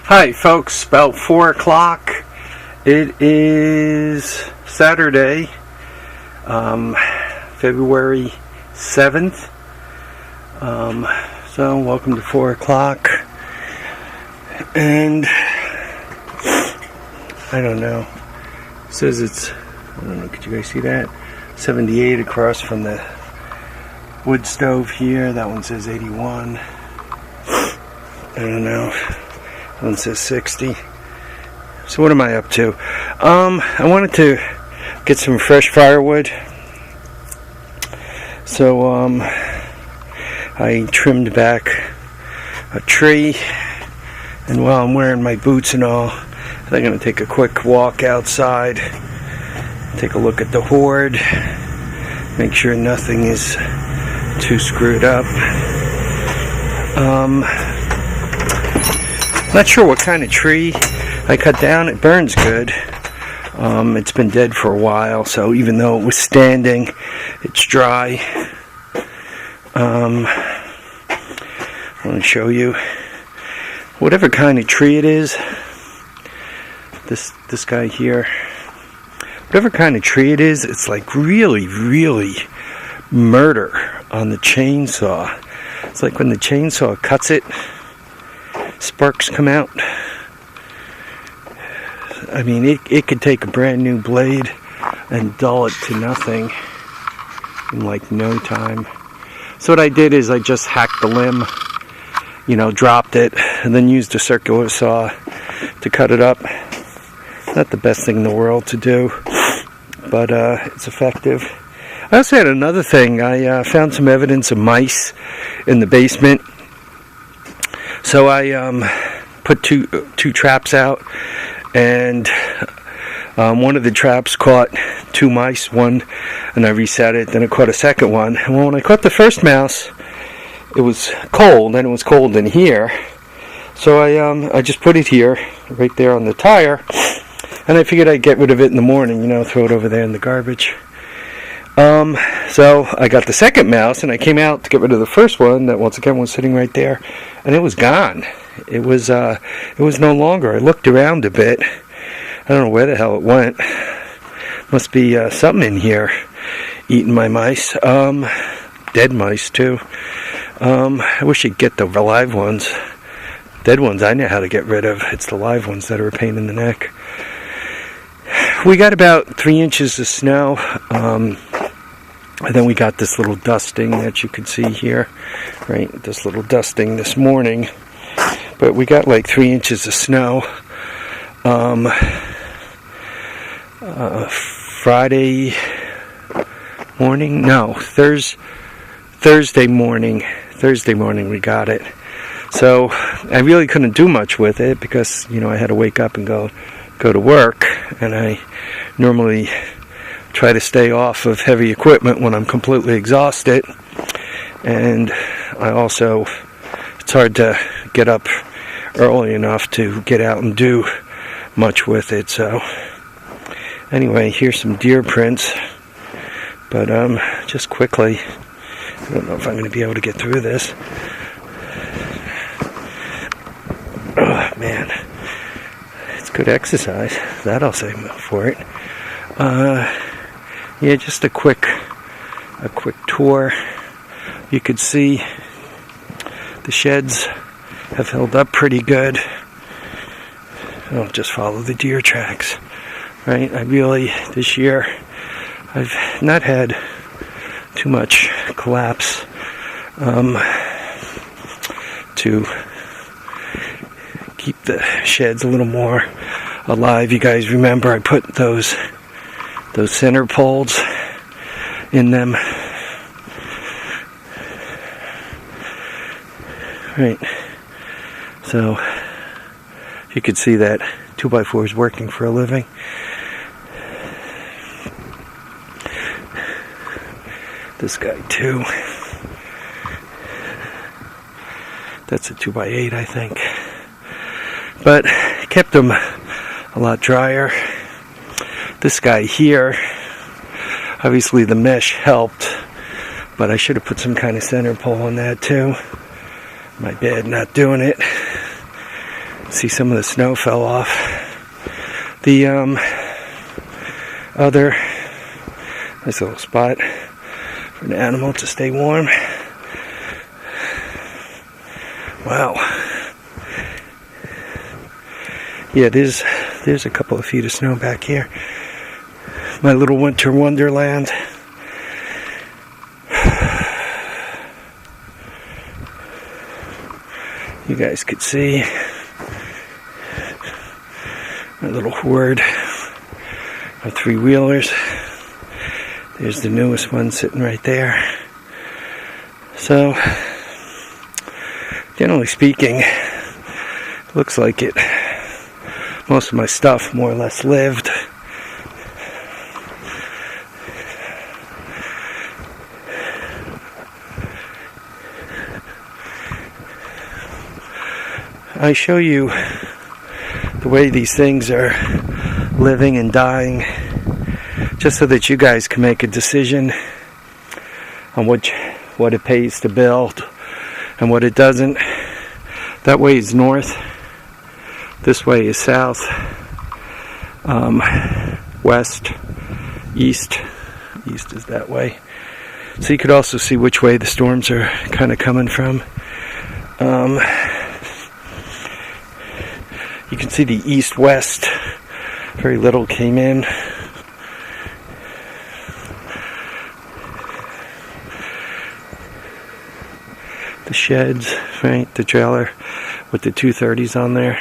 Hi folks, about 4 o'clock. It is Saturday, February 7th. So welcome to 4 o'clock. And I don't know. It says it's, I don't know, could you guys see that? 78 across from the wood stove here. That one says 81. I don't know. That one says 60. So what am I up to? I wanted to get some fresh firewood. So I trimmed back a tree, and while I'm wearing my boots and all, I'm going to take a quick walk outside, take a look at the hoard, make sure nothing is too screwed up. Not sure what kind of tree I cut down. It burns good. It's been dead for a while, so even though it was standing, it's dry. I want to show you whatever kind of tree it is. This guy here, whatever kind of tree it is, it's like really murder on the chainsaw. It's like when the chainsaw cuts it, sparks come out. I mean, it could take a brand new blade and dull it to nothing in like no time. So what I did is I just hacked the limb, dropped it, and then used a circular saw to cut it up. Not the best thing in the world to do, but it's effective. I also had another thing. I found some evidence of mice in the basement. So I put two traps out, and one of the traps caught 2 mice, one, and I reset it, then it caught a second one. And when I caught the first mouse, it was cold, and it was cold in here. So I just put it here, right there on the tire, and I figured I'd get rid of it in the morning, throw it over there in the garbage. So I got the second mouse, and I came out to get rid of the first one that once again was sitting right there, and it was gone. It was no longer. I looked around a bit. I don't know where the hell it went. Must be something in here eating my mice. Dead mice too. I wish you'd get the live ones. Dead ones I know how to get rid of. It's the live ones that are a pain in the neck. We got about 3 inches of snow. And then we got this little dusting that you could see here, right? This little dusting this morning. But we got like 3 inches of snow. Friday morning? No, Thursday morning. Thursday morning we got it. So I really couldn't do much with it because, I had to wake up and go to work. And I normally try to stay off of heavy equipment when I'm completely exhausted, and it's hard to get up early enough to get out and do much with it. So anyway, here's some deer prints, but just quickly, I don't know if I'm going to be able to get through this. Oh man, it's good exercise, that I'll say for it. Yeah, just a quick tour. You could see the sheds have held up pretty good. I'll just follow the deer tracks, right? This year, I've not had too much collapse to keep the sheds a little more alive. You guys remember I put those center poles in them. Right. So you could see that 2x4 is working for a living. This guy too. That's a 2x8, I think. But kept them a lot drier. This guy here, obviously the mesh helped, but I should have put some kind of center pole on that too. My bad not doing it. See, some of the snow fell off. The other nice little spot for an animal to stay warm. Wow. Yeah, there's a couple of feet of snow back here. My little winter wonderland. You guys could see my little Hoard, my three-wheelers. There's the newest one sitting right there. So, generally speaking, looks like it. Most of my stuff more or less lived. I show you the way these things are living and dying, just so that you guys can make a decision on what it pays to build and what it doesn't. That way is north, this way is south, west, east. East is that way. So you could also see which way the storms are kind of coming from. You can see the east-west. Very little came in. The sheds, right? The trailer with the 230s on there.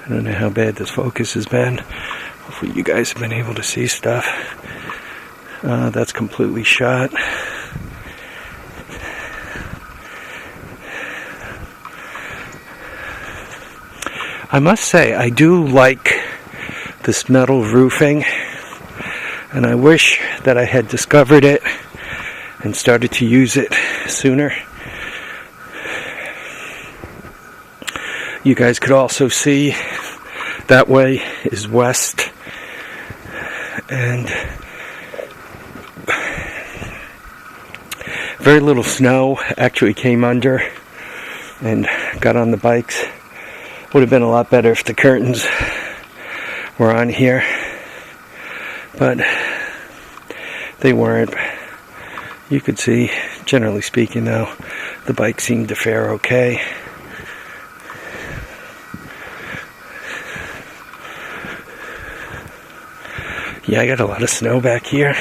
I don't know how bad this focus has been. Hopefully you guys have been able to see stuff. That's completely shot. I must say, I do like this metal roofing, and I wish that I had discovered it and started to use it sooner. You guys could also see that way is west, and very little snow actually came under and got on the bikes. Would have been a lot better if the curtains were on here, but they weren't. You could see, generally speaking though, the bike seemed to fare okay. Yeah, I got a lot of snow back here.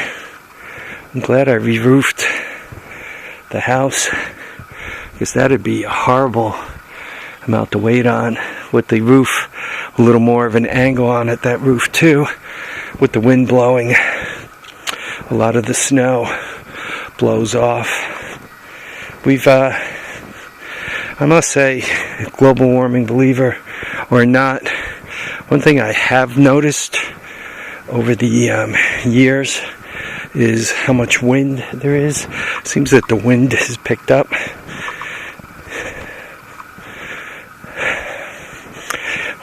I'm glad I re-roofed the house, because that'd be a horrible amount to wait on. With the roof a little more of an angle on it, that roof too, with the wind blowing, a lot of the snow blows off. I must say, global warming believer or not, one thing I have noticed over the years is how much wind there is. Seems that the wind has picked up.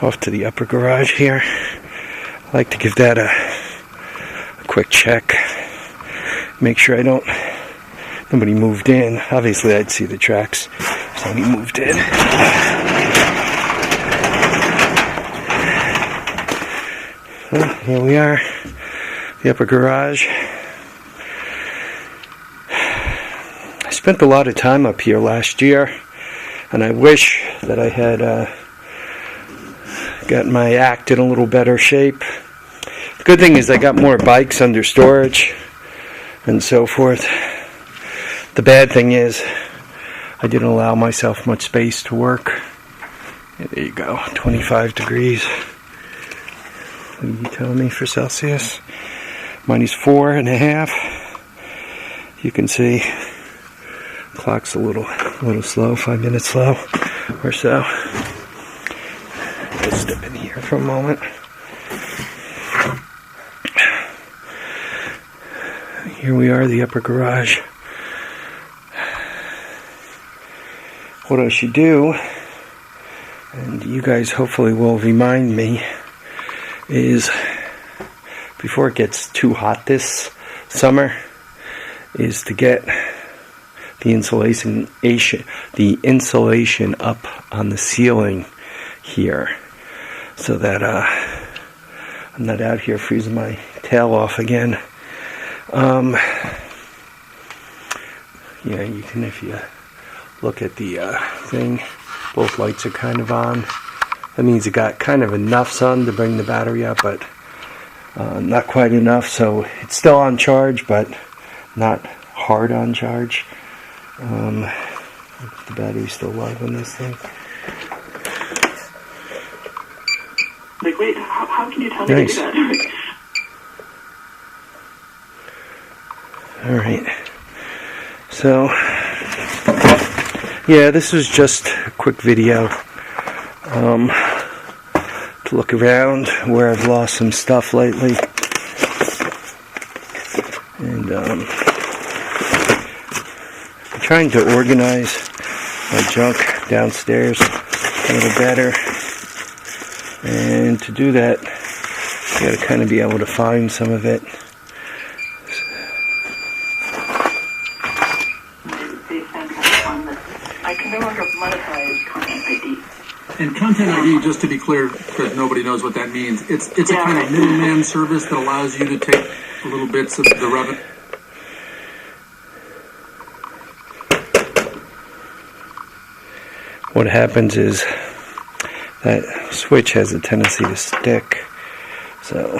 Off to the upper garage here. I like to give that a quick check. Make sure nobody moved in. Obviously I'd see the tracks if somebody moved in. Well, here we are, the upper garage. I spent a lot of time up here last year, and I wish that I had got my act in a little better shape. The good thing is I got more bikes under storage and so forth. The bad thing is I didn't allow myself much space to work. There you go, 25 degrees. What are you telling me for Celsius? Mine is 4.5. You can see clock's a little slow, 5 minutes slow or so. Let's step in here for a moment. Here we are, the upper garage. What I should do, and you guys hopefully will remind me, is before it gets too hot this summer, is to get the insulation up on the ceiling here, so that I'm not out here freezing my tail off again. Yeah, you can, if you look at the thing, both lights are kind of on. That means it got kind of enough sun to bring the battery up, but not quite enough, so it's still on charge, but not hard on charge. The battery's still live on this thing. Like, wait, how can you tell me to do that? Alright. So, yeah, this was just a quick video to look around where I've lost some stuff lately. And I'm trying to organize my junk downstairs a little better. And to do that, you gotta kind of be able to find some of it. I can no longer monetize content ID. And content ID, just to be clear, because nobody knows what that means, it's a kind of middleman service that allows you to take little bits of the revenue. What happens is that switch has a tendency to stick, so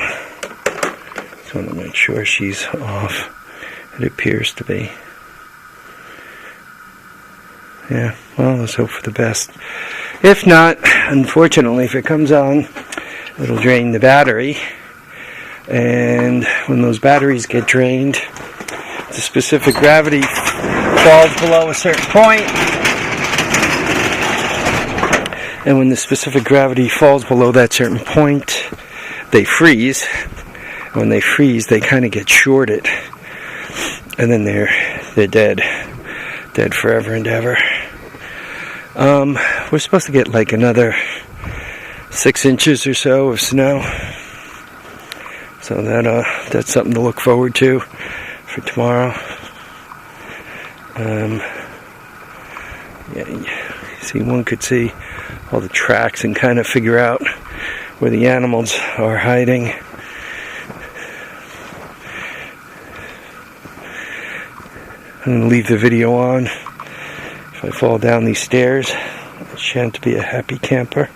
just want to make sure she's off. It appears to be. Yeah, well, let's hope for the best. If not, unfortunately, if it comes on, it'll drain the battery. And when those batteries get drained, the specific gravity falls below a certain point. And when the specific gravity falls below that certain point, they freeze. And when they freeze, they kind of get shorted. And then they're dead. Dead forever and ever. We're supposed to get like another 6 inches or so of snow. So that's something to look forward to for tomorrow. Yeah, see, one could see all the tracks and kind of figure out where the animals are hiding. I'm going to leave the video on. If I fall down these stairs, I shan't be a happy camper.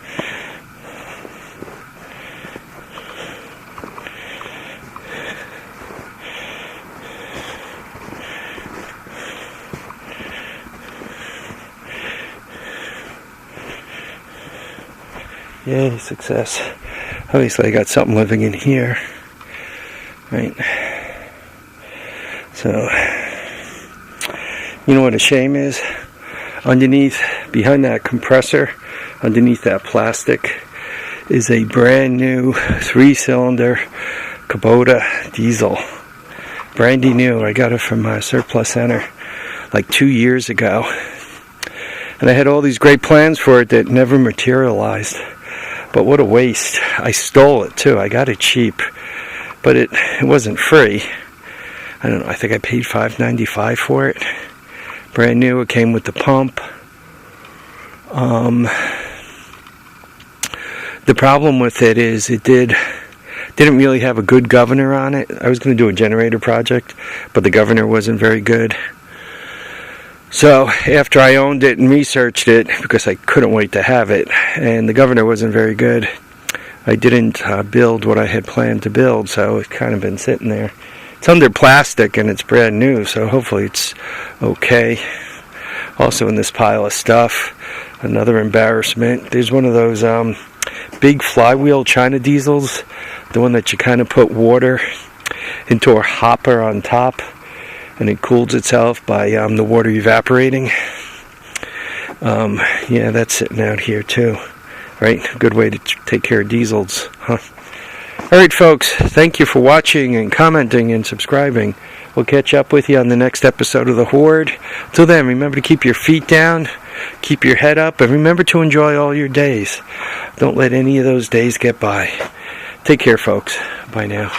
Yay, success. Obviously I got something living in here. Right. So, you know what a shame is? Underneath, behind that compressor, underneath that plastic, is a brand new 3-cylinder Kubota diesel. Brandy new. I got it from Surplus Center like 2 years ago. And I had all these great plans for it that never materialized. But what a waste. I stole it too. I got it cheap. But it wasn't free. I don't know, I think I paid $5.95 for it. Brand new. It came with the pump. The problem with it is it didn't really have a good governor on it. I was going to do a generator project, but the governor wasn't very good. So after I owned it and researched it, because I couldn't wait to have it, and the governor wasn't very good, I didn't build what I had planned to build, so it's kind of been sitting there. It's under plastic and it's brand new, so hopefully it's okay. Also in this pile of stuff, another embarrassment. There's one of those big flywheel China diesels, the one that you kind of put water into a hopper on top, and it cools itself by the water evaporating. Yeah, that's sitting out here too. Right? A good way to take care of diesels, huh? Alright folks, thank you for watching and commenting and subscribing. We'll catch up with you on the next episode of The Hoard. Till then, remember to keep your feet down, keep your head up, and remember to enjoy all your days. Don't let any of those days get by. Take care folks. Bye now.